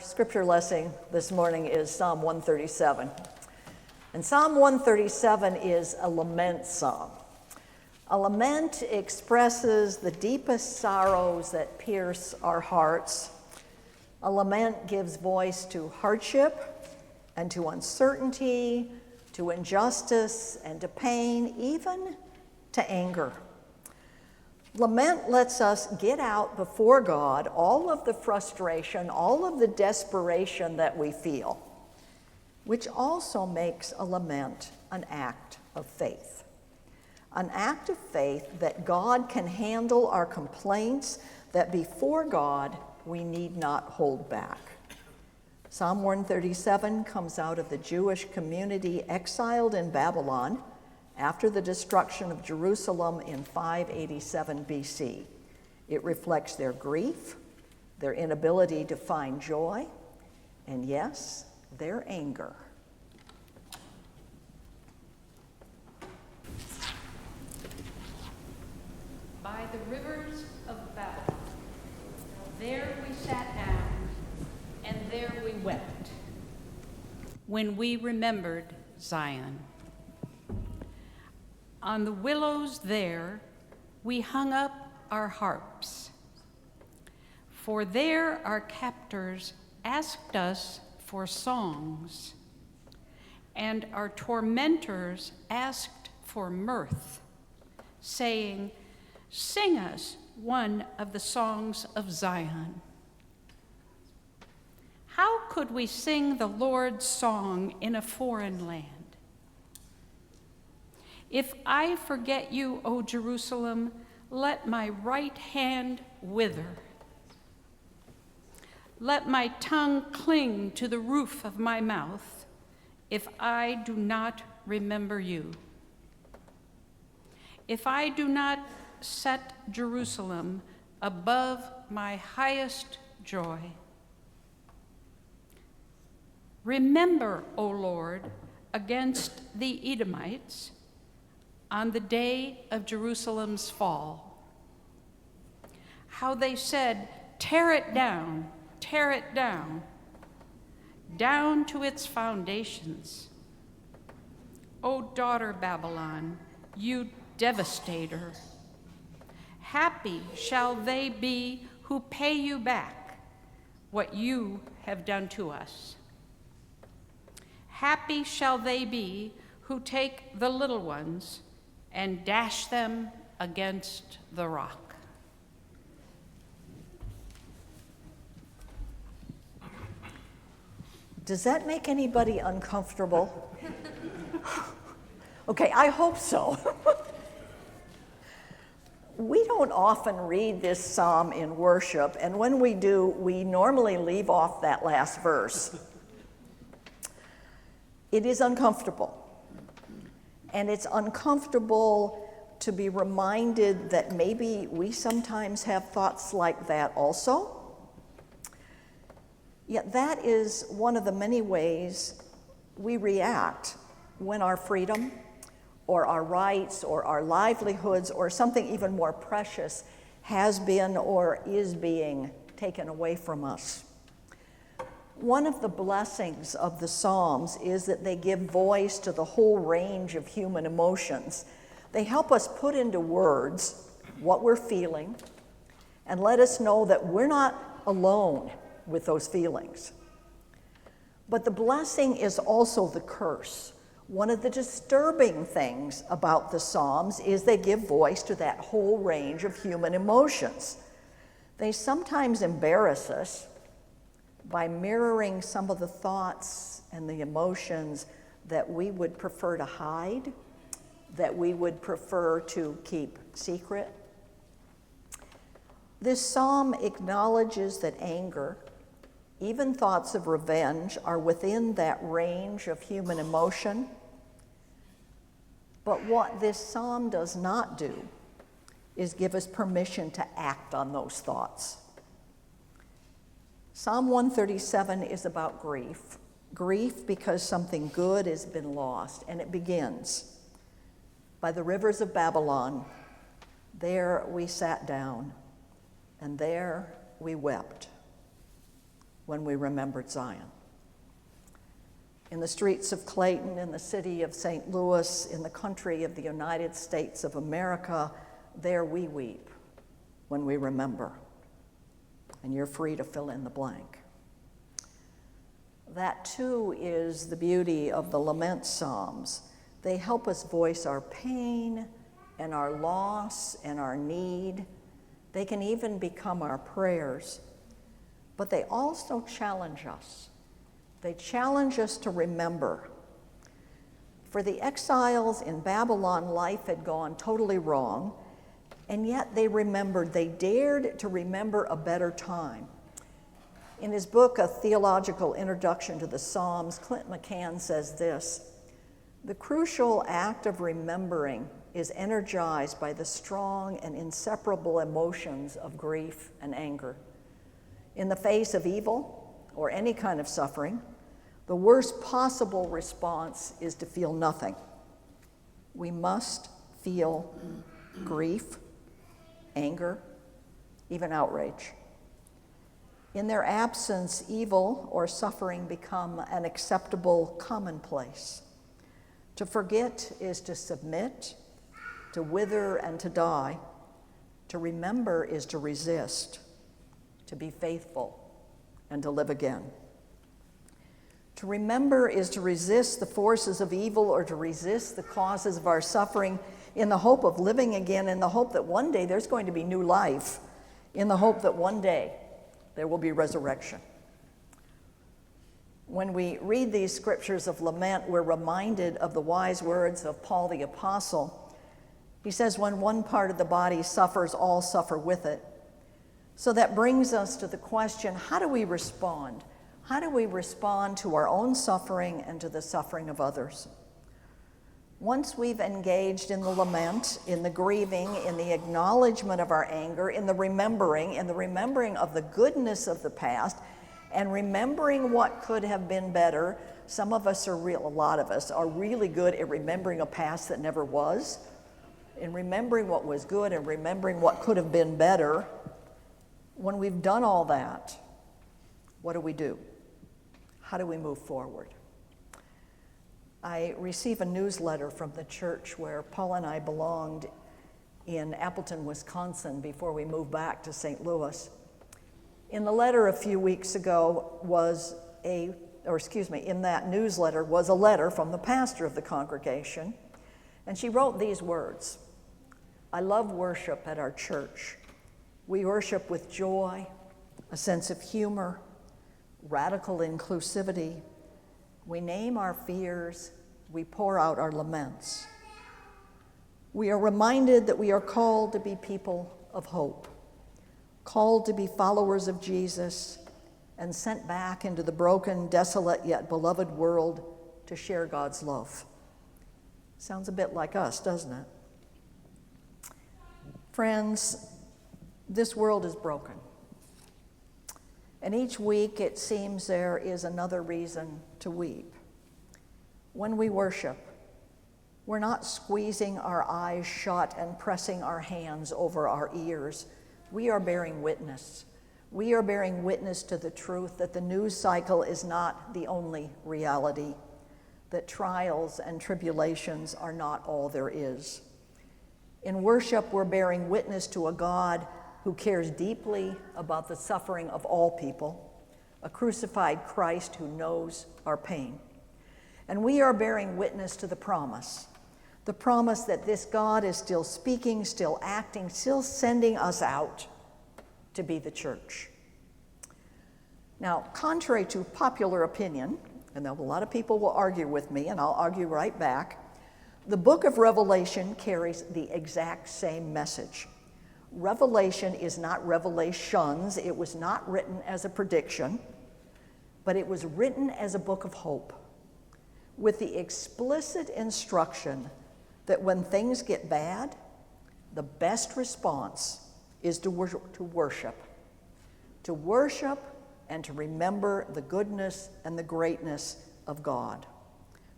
scripture lesson this morning is Psalm 137. And Psalm 137 is a lament psalm. A lament expresses the deepest sorrows that pierce our hearts. A lament gives voice to hardship and to uncertainty, to injustice and to pain, even to anger. Lament lets us get out before God all of the frustration, all of the desperation that we feel, which also makes a lament an act of faith. An act of faith that God can handle our complaints, that before God we need not hold back. Psalm 137 comes out of the Jewish community exiled in Babylon after the destruction of Jerusalem in 587 BC. It reflects their grief, their inability to find joy, and yes, their anger. By the rivers of Babylon, there we sat down, and there we wept, when we remembered Zion. On the willows there, we hung up our harps, for there our captors asked us for songs, and our tormentors asked for mirth, saying, "Sing us one of the songs of Zion." How could we sing the Lord's song in a foreign land? If I forget you, O Jerusalem, let my right hand wither. Let my tongue cling to the roof of my mouth if I do not remember you. If I do not set Jerusalem above my highest joy. Remember, O Lord, against the Edomites on the day of Jerusalem's fall, how they said, tear it down, down to its foundations. O daughter Babylon, you devastator, happy shall they be who pay you back what you have done to us. Happy shall they be who take the little ones and dash them against the rock. Does that make anybody uncomfortable? Okay, I hope so. We don't often read this psalm in worship, and when we do, we normally leave off that last verse. It is uncomfortable. And it's uncomfortable to be reminded that maybe we sometimes have thoughts like that also. Yet that is one of the many ways we react when our freedom or our rights or our livelihoods or something even more precious has been or is being taken away from us. One of the blessings of the Psalms is that they give voice to the whole range of human emotions. They help us put into words what we're feeling and let us know that we're not alone with those feelings. But the blessing is also the curse. One of the disturbing things about the Psalms is they give voice to that whole range of human emotions. They sometimes embarrass us by mirroring some of the thoughts and the emotions that we would prefer to hide, that we would prefer to keep secret. This psalm acknowledges that anger, even thoughts of revenge, are within that range of human emotion. But what this psalm does not do is give us permission to act on those thoughts. Psalm 137 is about grief. Grief because something good has been lost, and it begins. By the rivers of Babylon, there we sat down, and there we wept. when we remembered Zion. In the streets of Clayton, in the city of St. Louis, in the country of the United States of America, there we weep when we remember. And you're free to fill in the blank. That too is the beauty of the lament psalms. They help us voice our pain and our loss and our need. They can even become our prayers. But they also challenge us. They challenge us to remember. For the exiles in Babylon, life had gone totally wrong, and yet they remembered. They dared to remember a better time. In his book, A Theological Introduction to the Psalms, Clint McCann says this: "The crucial act of remembering is energized by the strong and inseparable emotions of grief and anger. In the face of evil or any kind of suffering, the worst possible response is to feel nothing. We must feel grief, anger, even outrage. In their absence, evil or suffering become an acceptable commonplace. To forget is to submit, to wither and to die. To remember is to resist, to be faithful, and to live again. To remember is to resist the forces of evil or to resist the causes of our suffering in the hope of living again, in the hope that one day there's going to be new life, in the hope that one day there will be resurrection." When we read these scriptures of lament, we're reminded of the wise words of Paul the Apostle. He says, "When one part of the body suffers, all suffer with it." So that brings us to the question, how do we respond? How do we respond to our own suffering and to the suffering of others? Once we've engaged in the lament, in the grieving, in the acknowledgement of our anger, in the remembering of the goodness of the past, and remembering what could have been better, some of us a lot of us are really good at remembering a past that never was, in remembering what was good and remembering what could have been better. When we've done all that, what do? How do we move forward? I receive a newsletter from the church where Paul and I belonged in Appleton, Wisconsin, before we moved back to St. Louis. In the letter a few weeks ago in that newsletter was a letter from the pastor of the congregation, and she wrote these words: "I love worship at our church. We worship with joy, a sense of humor, radical inclusivity. We name our fears, we pour out our laments. We are reminded that we are called to be people of hope, called to be followers of Jesus, and sent back into the broken, desolate, yet beloved world to share God's love." Sounds a bit like us, doesn't it? Friends, this world is broken. And each week it seems there is another reason to weep. When we worship, we're not squeezing our eyes shut and pressing our hands over our ears. We are bearing witness. We are bearing witness to the truth that the news cycle is not the only reality, that trials and tribulations are not all there is. In worship, we're bearing witness to a God who cares deeply about the suffering of all people, a crucified Christ who knows our pain. And we are bearing witness to the promise that this God is still speaking, still acting, still sending us out to be the church. Now, contrary to popular opinion, and a lot of people will argue with me, and I'll argue right back, the book of Revelation carries the exact same message. Revelation is not revelations. It was not written as a prediction, but it was written as a book of hope, with the explicit instruction that when things get bad, the best response is to worship and to remember the goodness and the greatness of God.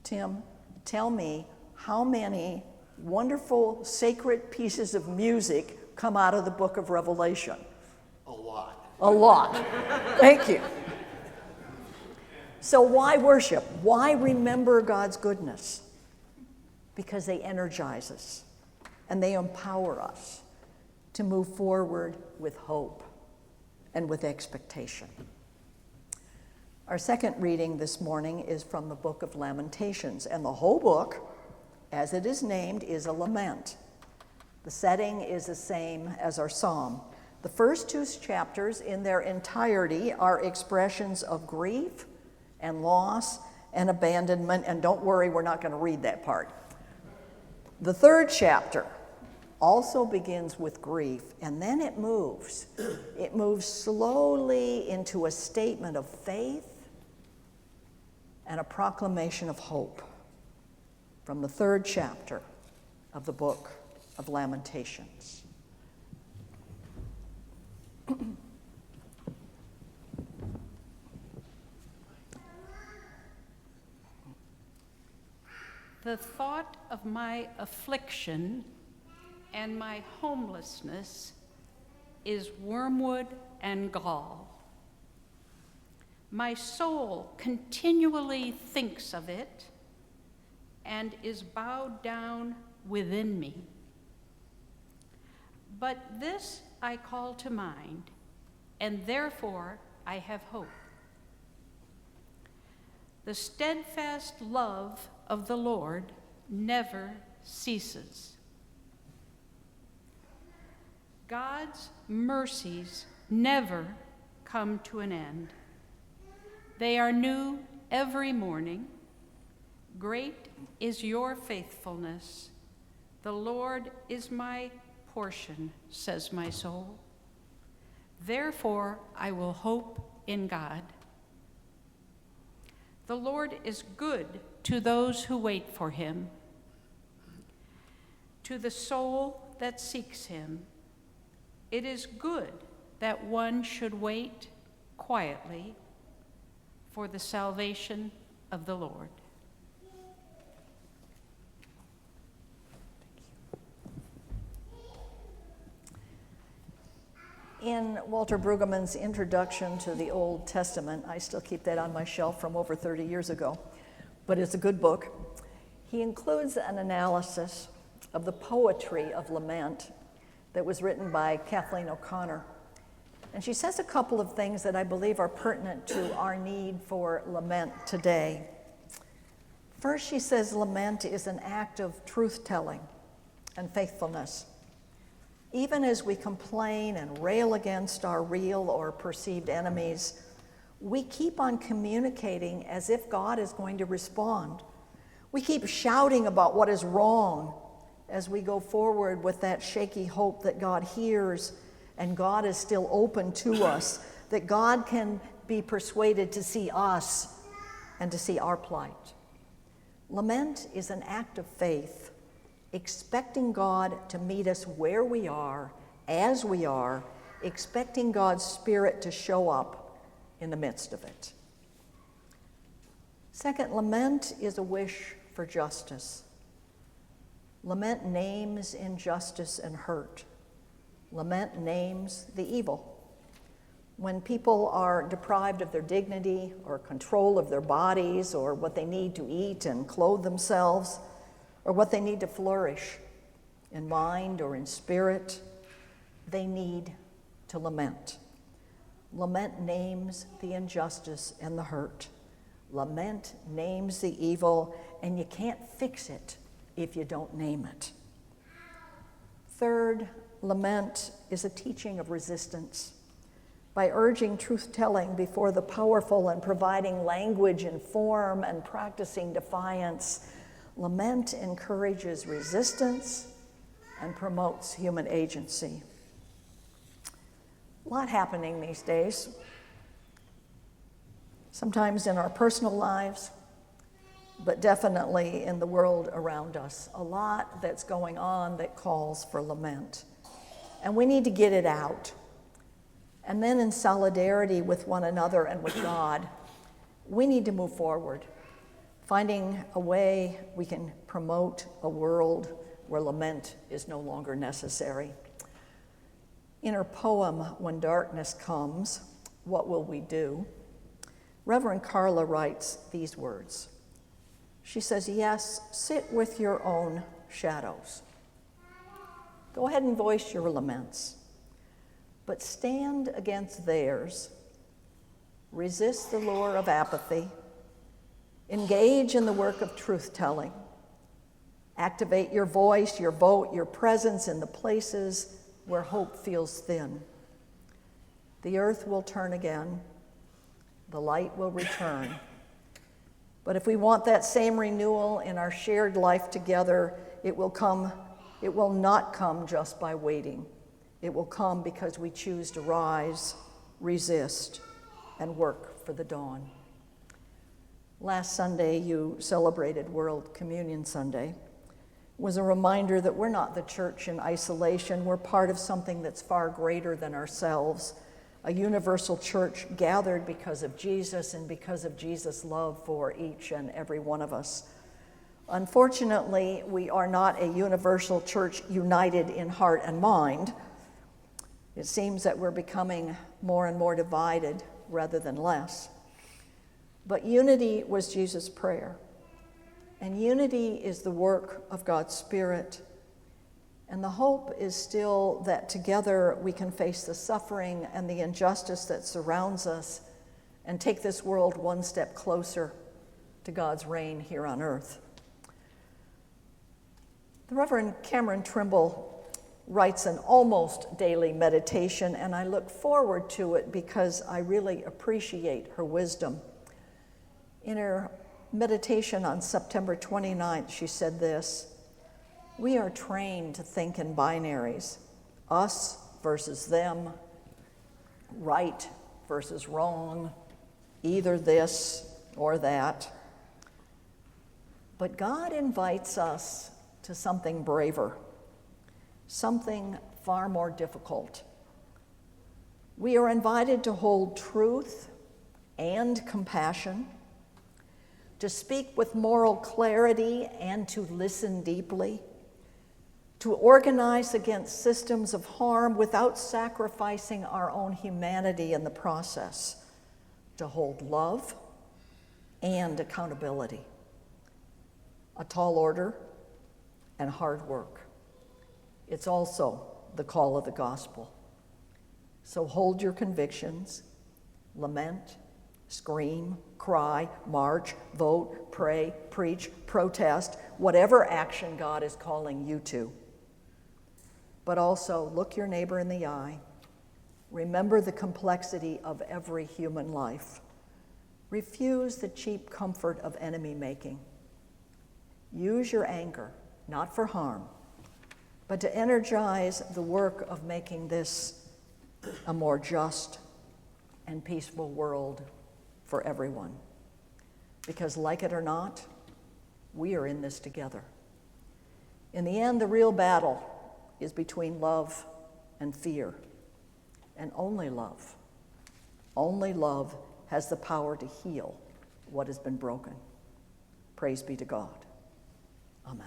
Tim, tell me how many wonderful sacred pieces of music come out of the book of Revelation? A lot. A lot. Thank you. So why worship? Why remember God's goodness? Because they energize us and they empower us to move forward with hope and with expectation. Our second reading this morning is from the book of Lamentations, and the whole book, as it is named, is a lament. The setting is the same as our psalm. The first two chapters in their entirety are expressions of grief and loss and abandonment, and don't worry, we're not going to read that part. The third chapter also begins with grief, and then it moves. It moves slowly into a statement of faith and a proclamation of hope from the third chapter of the book of Lamentations. The thought of my affliction and my homelessness is wormwood and gall. My soul continually thinks of it and is bowed down within me. But this I call to mind, and therefore I have hope. The steadfast love of the Lord never ceases. God's mercies never come to an end. They are new every morning. Great is your faithfulness. The Lord is my portion, says my soul. Therefore, I will hope in God. The Lord is good to those who wait for him, to the soul that seeks him. It is good that one should wait quietly for the salvation of the Lord. In Walter Brueggemann's introduction to the Old Testament, I still keep that on my shelf from over 30 years ago, but it's a good book. He includes an analysis of the poetry of lament that was written by Kathleen O'Connor. And she says a couple of things that I believe are pertinent to our need for lament today. First, she says lament is an act of truth-telling and faithfulness. Even as we complain and rail against our real or perceived enemies, we keep on communicating as if God is going to respond. We keep shouting about what is wrong as we go forward with that shaky hope that God hears and God is still open to us, that God can be persuaded to see us and to see our plight. Lament is an act of faith, expecting God to meet us where we are, as we are, expecting God's Spirit to show up in the midst of it. Second, lament is a wish for justice. Lament names injustice and hurt. Lament names the evil. When people are deprived of their dignity or control of their bodies or what they need to eat and clothe themselves, or what they need to flourish in mind or in spirit, they need to lament. Lament names the injustice and the hurt. Lament names the evil, and you can't fix it if you don't name it. Third, lament is a teaching of resistance. By urging truth-telling before the powerful and providing language and form and practicing defiance, lament encourages resistance and promotes human agency. A lot happening these days, sometimes in our personal lives, but definitely in the world around us. A lot that's going on that calls for lament. And we need to get it out. And then in solidarity with one another and with God, we need to move forward, finding a way we can promote a world where lament is no longer necessary. In her poem, When Darkness Comes, What Will We Do?, Reverend Carla writes these words. She says, yes, sit with your own shadows. Go ahead and voice your laments, but stand against theirs. Resist the lure of apathy. Engage in the work of truth-telling. Activate your voice, your vote, your presence in the places where hope feels thin. The earth will turn again. The light will return. But if we want that same renewal in our shared life together, it will not come just by waiting. It will come because we choose to rise, resist, and work for the dawn. Last Sunday, you celebrated World Communion Sunday. It was a reminder that we're not the church in isolation. We're part of something that's far greater than ourselves, a universal church gathered because of Jesus and because of Jesus' love for each and every one of us. Unfortunately, we are not a universal church united in heart and mind. It seems that we're becoming more and more divided rather than less. But unity was Jesus' prayer. And unity is the work of God's Spirit. And the hope is still that together we can face the suffering and the injustice that surrounds us and take this world one step closer to God's reign here on earth. The Reverend Cameron Trimble writes an almost daily meditation, and I look forward to it because I really appreciate her wisdom. In her meditation on September 29th, she said this: we are trained to think in binaries, us versus them, right versus wrong, either this or that. But God invites us to something braver, something far more difficult. We are invited to hold truth and compassion, to speak with moral clarity and to listen deeply, to organize against systems of harm without sacrificing our own humanity in the process, to hold love and accountability. A tall order and hard work. It's also the call of the gospel. So hold your convictions, lament, scream, cry, march, vote, pray, preach, protest, whatever action God is calling you to. But also look your neighbor in the eye. Remember the complexity of every human life. Refuse the cheap comfort of enemy making. Use your anger, not for harm, but to energize the work of making this a more just and peaceful world for everyone. Because like it or not, we are in this together. In the end, the real battle is between love and fear. And only love has the power to heal what has been broken. Praise be to God. Amen.